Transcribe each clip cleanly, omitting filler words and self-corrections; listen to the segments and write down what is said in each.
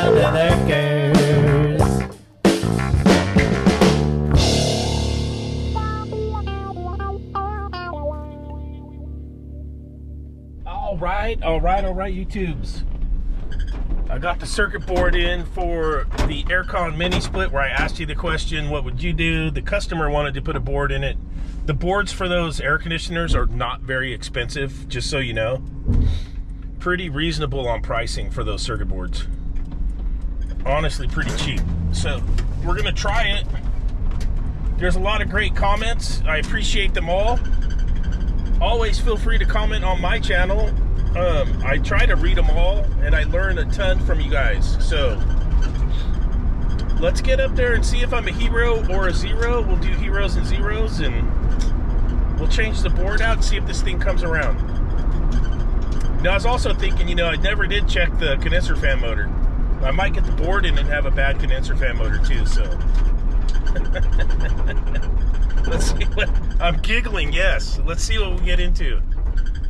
under the curse. All right, YouTubes. I got the circuit board in for the aircon mini split where I asked you the question, what would you do? The customer wanted to put a board in it. The boards for those air conditioners are not very expensive, just so you know. Pretty reasonable on pricing for those circuit boards. Honestly, pretty cheap. So we're gonna try it. There's a lot of great comments. I appreciate them all. Always feel free to comment on my channel. I try to read them all, and I learn a ton from you guys. So let's get up there and see if I'm a hero or a zero. We'll do heroes and zeros, and we'll change the board out and see if this thing comes around. Now, I was also thinking, you know, I never did check the condenser fan motor. I might get the board in and have a bad condenser fan motor too, so. Let's see what, I'm giggling, yes. Let's see what we get into.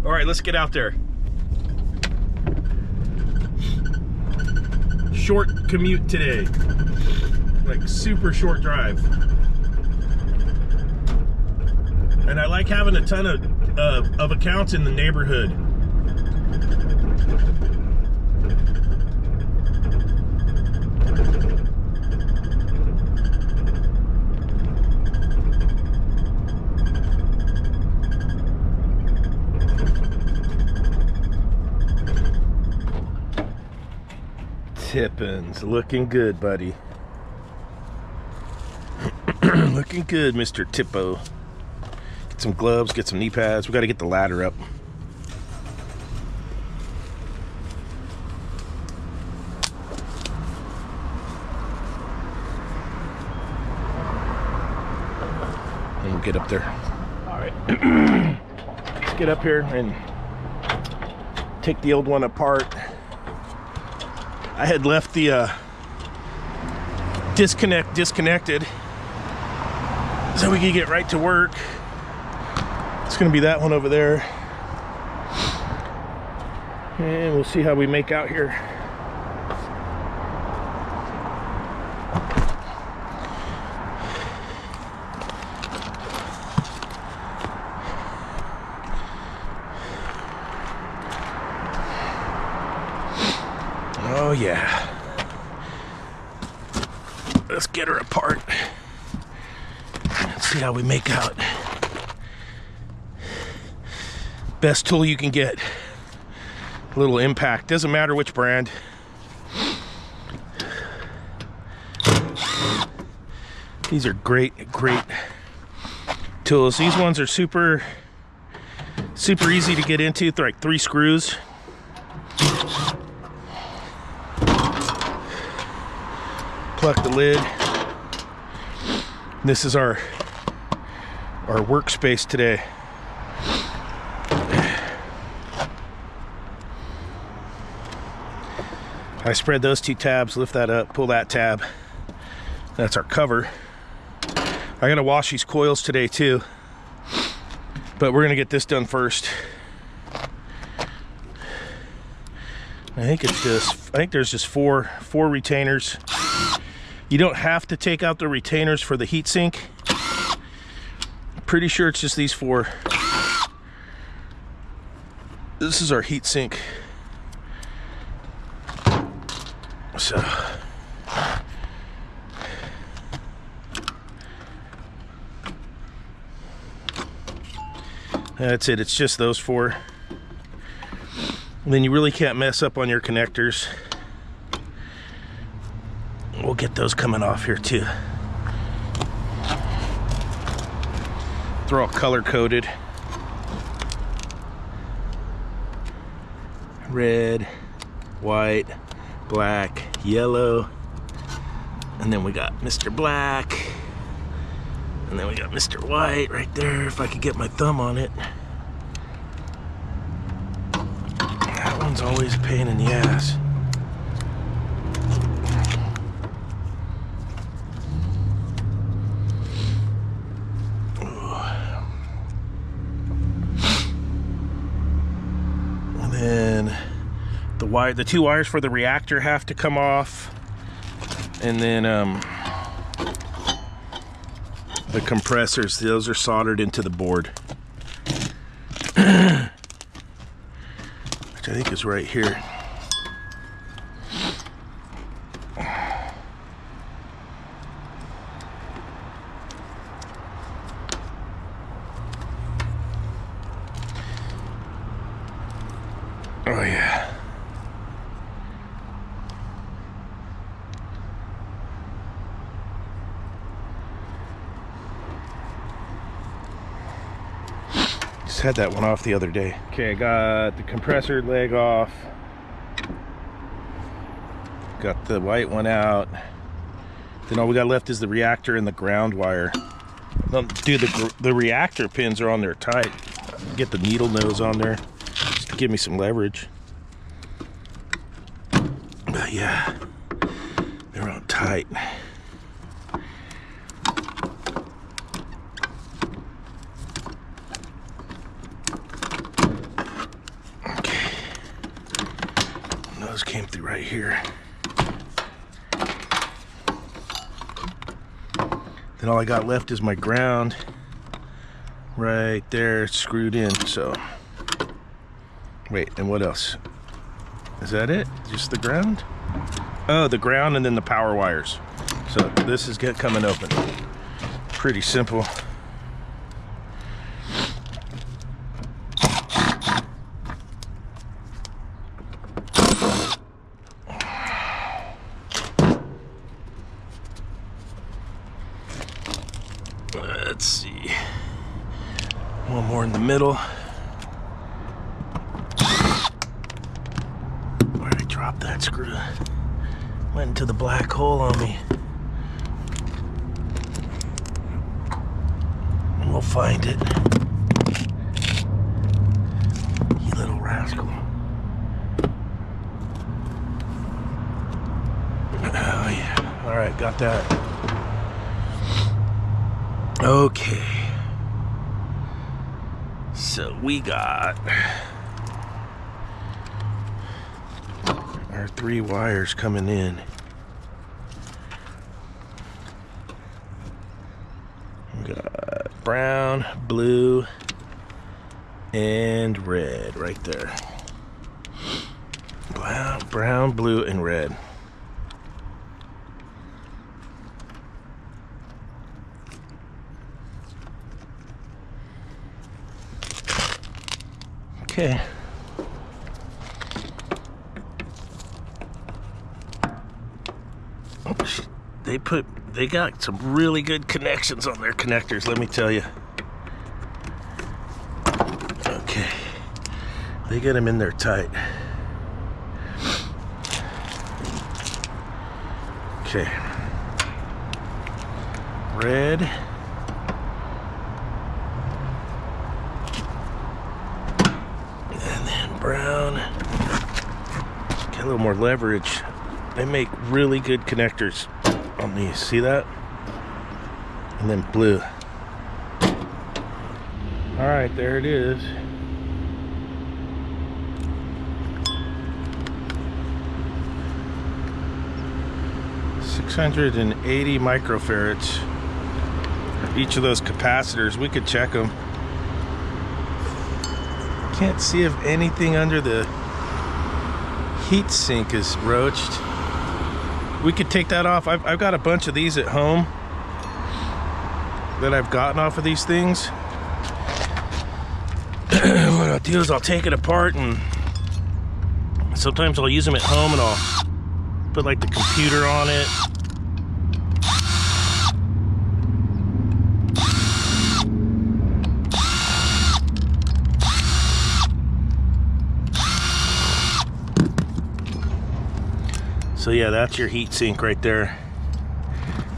All right, let's get out there. Short commute today. Like super short drive. And I like having a ton of accounts in the neighborhood. Tippins, looking good, buddy. Looking good, Mr. Tippo. Get some gloves, get some knee pads. We got to get the ladder up. And we'll get up there. All right. Let's get up here and take the old one apart. I had left the disconnected so we could get right to work. It's gonna be that one over there. And we'll see how we make out here. Oh yeah. Let's get her apart. Let's see how we make out. Best tool you can get. A little impact. Doesn't matter which brand. These are great tools. These ones are super easy to get into. They're like 3 screws. Pluck the lid. This is our workspace today. I spread those 2 tabs, lift that up, pull that tab. That's our cover. I gotta wash these coils today too, but we're gonna get this done first. I think there's just four retainers. You don't have to take out the retainers for the heatsink. Pretty sure it's just these 4. This is our heatsink. So that's it. It's just those 4. And then you really can't mess up on your connectors. We'll get those coming off here too. They're all color coded. Red, white, black, yellow, and then we got Mr. Black, and then we got Mr. White right there, if I could get my thumb on it. That one's always a pain in the ass. the two wires for the reactor have to come off, and then the compressors, those are soldered into the board, which I think is right here. Oh yeah. Just had that one off the other day. Okay, I got the compressor leg off. Got the white one out. Then all we got left is the reactor and the ground wire. Dude, the reactor pins are on there tight. Get the needle nose on there just to give me some leverage. But yeah, they're on tight. Okay, nose came through right here. Then all I got left is my ground right there, screwed in. So wait, and what else? Is that it? Just the ground? Oh, the ground and then the power wires. So this is coming open. Pretty simple. Let's see. One more in the middle. Drop that screw. Went into the black hole on me. And we'll find it. You little rascal. Oh yeah. Alright, got that. Okay. So we got our 3 wires coming in. We got brown, blue, and red right there. Brown, blue, and red. Okay. They got some really good connections on their connectors, let me tell you. Okay, they get them in there tight. Okay, red, and then brown. Get a little more leverage. They make really good connectors on these, see that? And then blue. All right, there it is. $680 microfarads for each of those capacitors. We could check them. Can't see if anything under the heat sink is roached. We could take that off. I've got a bunch of these at home that I've gotten off of these things. What I'll do is I'll take it apart, and sometimes I'll use them at home, and I'll put like the computer on it. So yeah, that's your heat sink right there.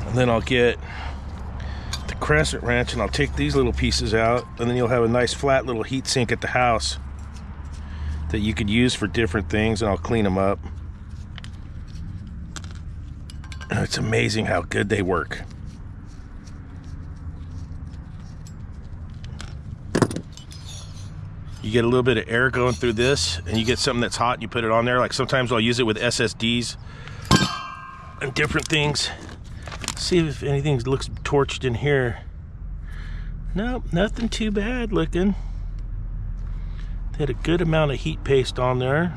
And then I'll get the crescent wrench and I'll take these little pieces out, and then you'll have a nice flat little heat sink at the house that you could use for different things, and I'll clean them up. And it's amazing how good they work. You get a little bit of air going through this, and you get something that's hot and you put it on there. Like sometimes I'll use it with SSDs and different things. See if anything looks torched in here. Nope, nothing too bad looking. They had a good amount of heat paste on there.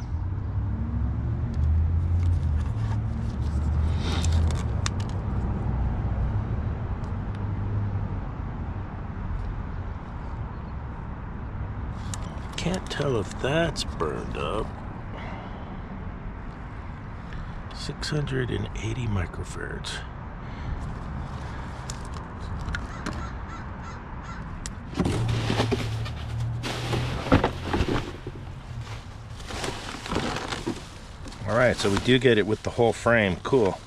Can't tell if that's burned up. 680 microfarads. All right, so we do get it with the whole frame. Cool.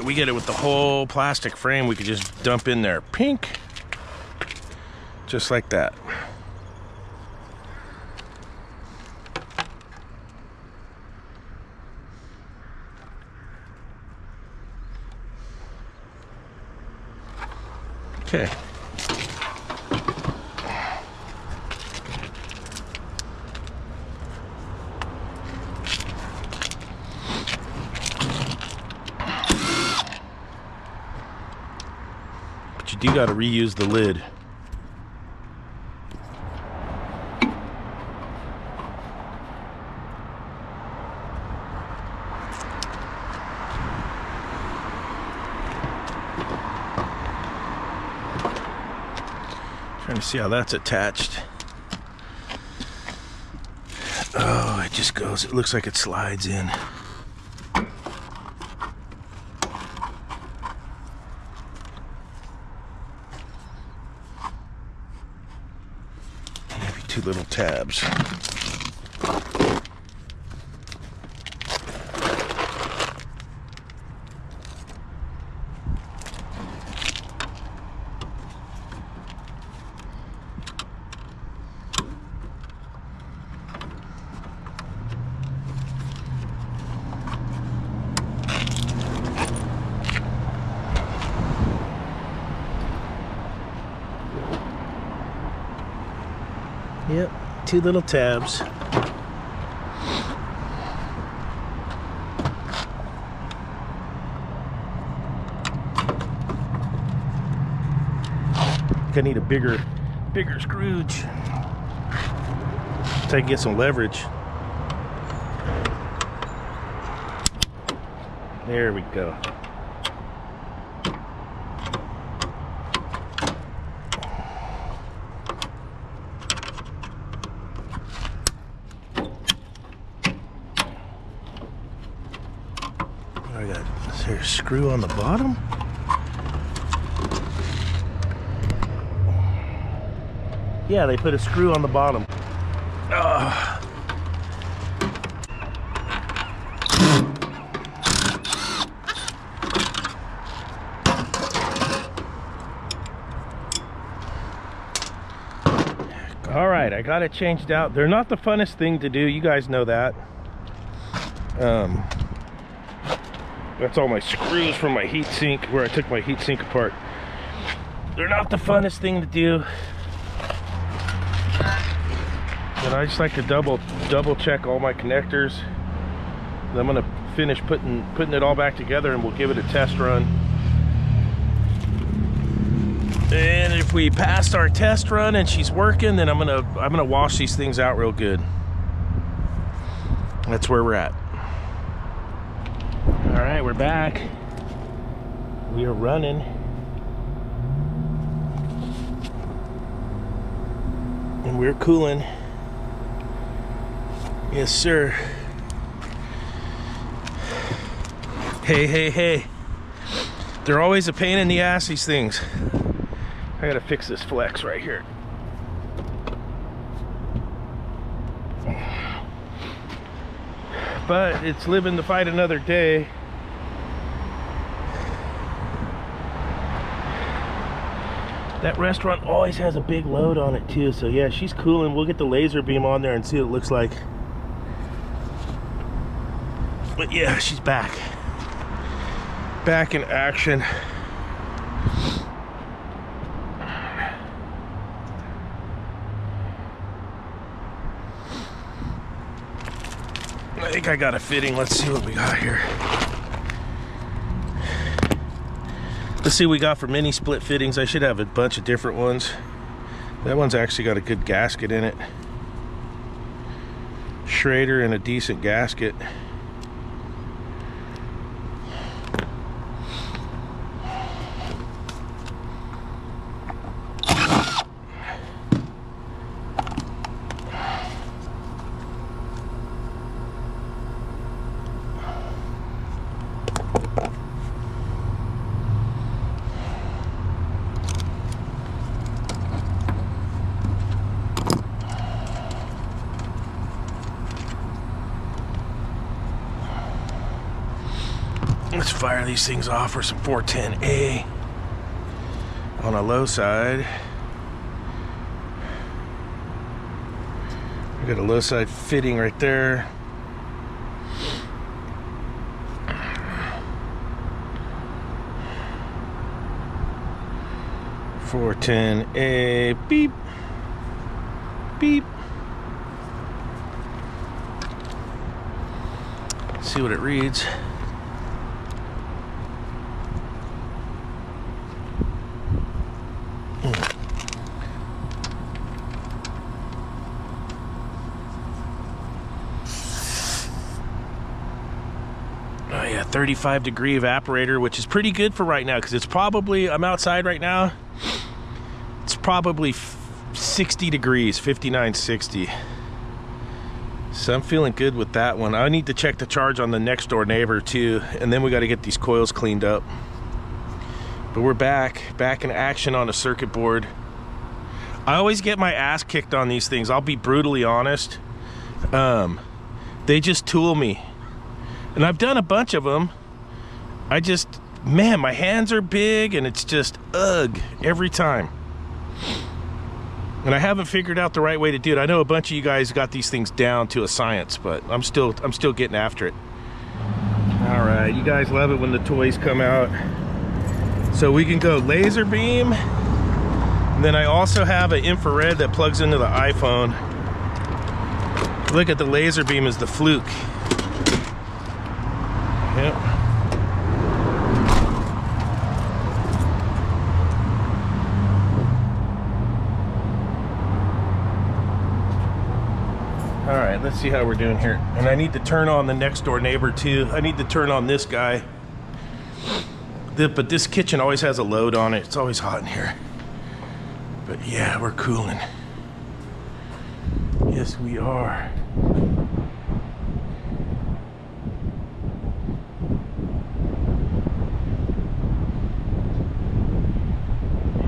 We get it with the whole plastic frame. We could just dump in there. Pink. Just like that. Okay. But you do got to reuse the lid. Trying to see how that's attached. Oh, it just goes, it looks like it slides in. Maybe two little tabs. Yep, two little tabs. I need a bigger Scrooge so I can get some leverage. There we go. Is there a screw on the bottom? Yeah, they put a screw on the bottom. All right, I got it changed out. They're not the funnest thing to do. You guys know that. That's all my screws from my heat sink, where I took my heat sink apart. They're not the funnest thing to do. But I just like to double check all my connectors. And I'm gonna finish putting it all back together, and we'll give it a test run. And if we passed our test run and she's working, then I'm gonna wash these things out real good. That's where we're at. All right, we're back. We are running. And we're cooling. Yes, sir. Hey. They're always a pain in the ass, these things. I gotta fix this flex right here. But it's living to fight another day. That restaurant always has a big load on it too, so yeah, she's cooling. We'll get the laser beam on there and see what it looks like. But yeah, she's back. Back in action. I think I got a fitting. Let's see what we got here. Let's see what we got for mini split fittings. I should have a bunch of different ones. That one's actually got a good gasket in it. Schrader and a decent gasket. Let's fire these things off for some 410A on a low side. We got a low side fitting right there. .410A, beep, beep. Let's see what it reads. Oh yeah, 35 degree evaporator, which is pretty good for right now because it's probably, I'm outside right now, it's probably 60 degrees, 59, 60. So I'm feeling good with that one. I need to check the charge on the next door neighbor too, and then we got to get these coils cleaned up. But we're back in action on a circuit board. I always get my ass kicked on these things, I'll be brutally honest. They just tool me. And I've done a bunch of them. I just, man, my hands are big and it's just, ugh, every time. And I haven't figured out the right way to do it. I know a bunch of you guys got these things down to a science, but I'm still getting after it. All right, you guys love it when the toys come out. So we can go laser beam. And then I also have an infrared that plugs into the iPhone. Look at the laser beam as the fluke. Yep. All right, let's see how we're doing here. And I need to turn on the next door neighbor too. I need to turn on this guy. But this kitchen always has a load on it. It's always hot in here. But yeah, we're cooling. Yes, we are.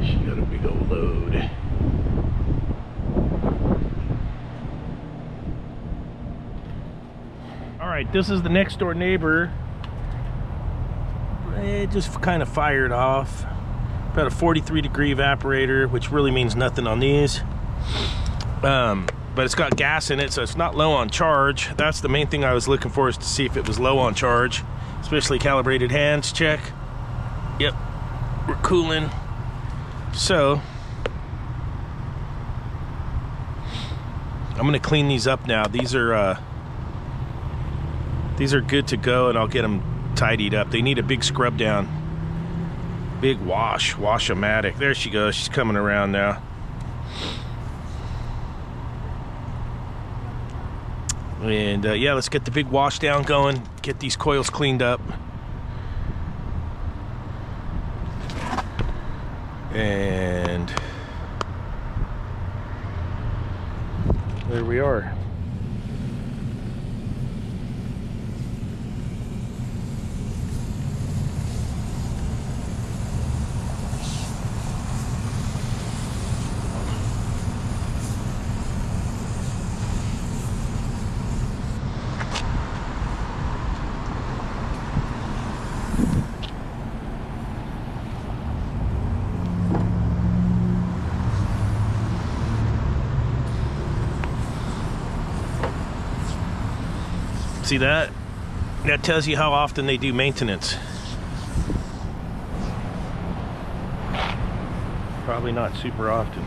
She got a big old load. All right, this is the next door neighbor. It just kind of fired off. About a 43 degree evaporator, which really means nothing on these. But it's got gas in it, so it's not low on charge. That's the main thing I was looking for, is to see if it was low on charge. Especially calibrated hands, check. Yep, we're cooling. So, I'm gonna clean these up now. These are good to go, and I'll get them tidied up. They need a big scrub down. Big wash-o-matic. There she goes, she's coming around now. And yeah, let's get the big wash down going, get these coils cleaned up. And there we are. See that? That tells you how often they do maintenance. Probably not super often.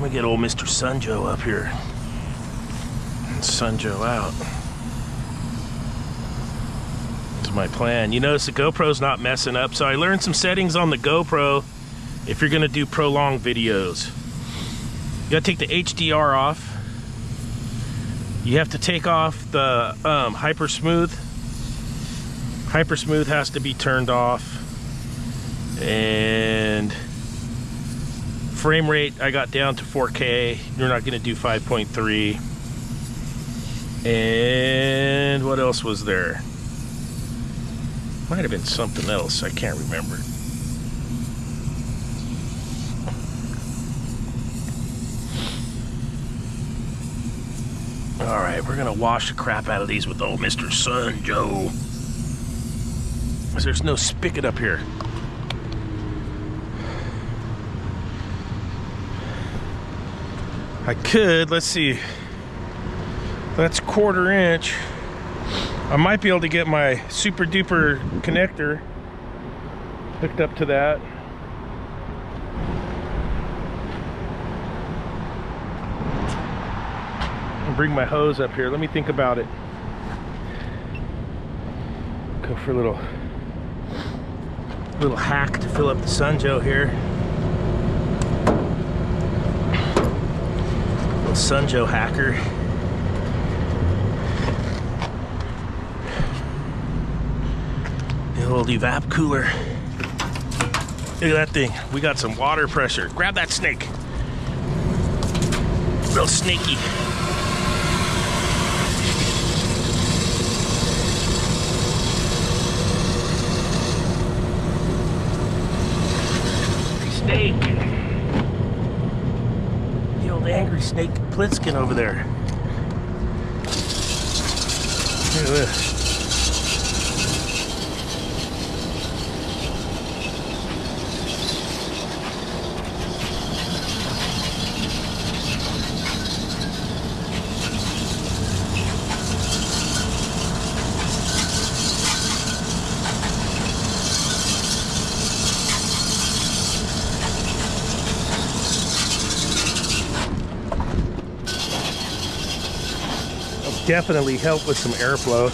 me get old Mr. Sunjo up here. And Sunjo out. That's my plan. You notice the GoPro's not messing up, so I learned some settings on the GoPro if you're gonna do prolonged videos. You gotta take the HDR off. You have to take off the hyper smooth. Hyper smooth has to be turned off. And frame rate I got down to 4K. You're not gonna do 5.3. And what else was there? Might have been something else, I can't remember. All right, we're gonna wash the crap out of these with old Mr. Sunjo. There's no spigot up here. I could, let's see. That's 1/4 inch. I might be able to get my super duper connector hooked up to that. Bring my hose up here. Let me think about it. Go for a little hack to fill up the Sunjo here. Little Sunjo hacker. The old H.V.A.C cooler. Look at that thing. We got some water pressure. Grab that snake. Real snaky. Snake. The old angry snake Plitskin over there. Look at this. Definitely help with some airflow.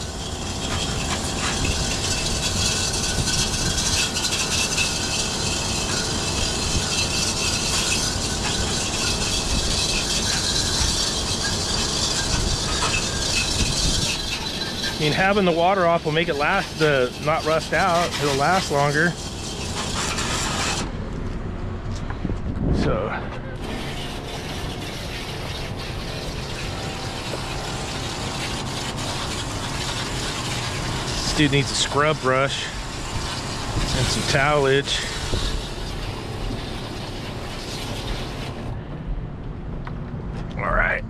I mean, having the water off will make it last, not rust out. It'll last longer. So. This dude needs a scrub brush and some towelage. All right.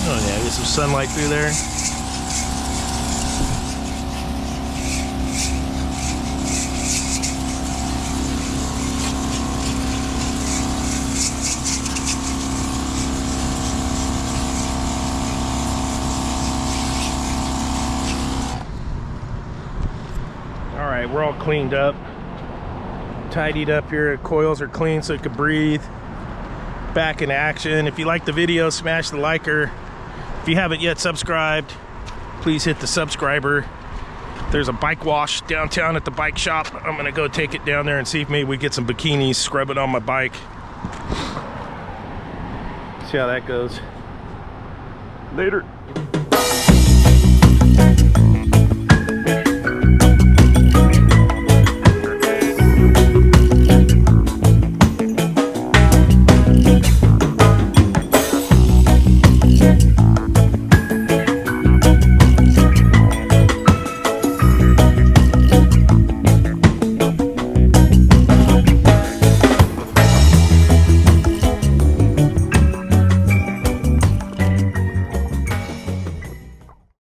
Oh yeah, get some sunlight through there. We're all cleaned up, tidied up here. Coils are clean so it could breathe. Back in action. If you like the video, smash the liker. If you haven't yet subscribed, please hit the subscriber. There's a bike wash downtown at the bike shop. I'm gonna go take it down there and see if maybe we get some bikinis, scrub it on my bike. See how that goes. Later.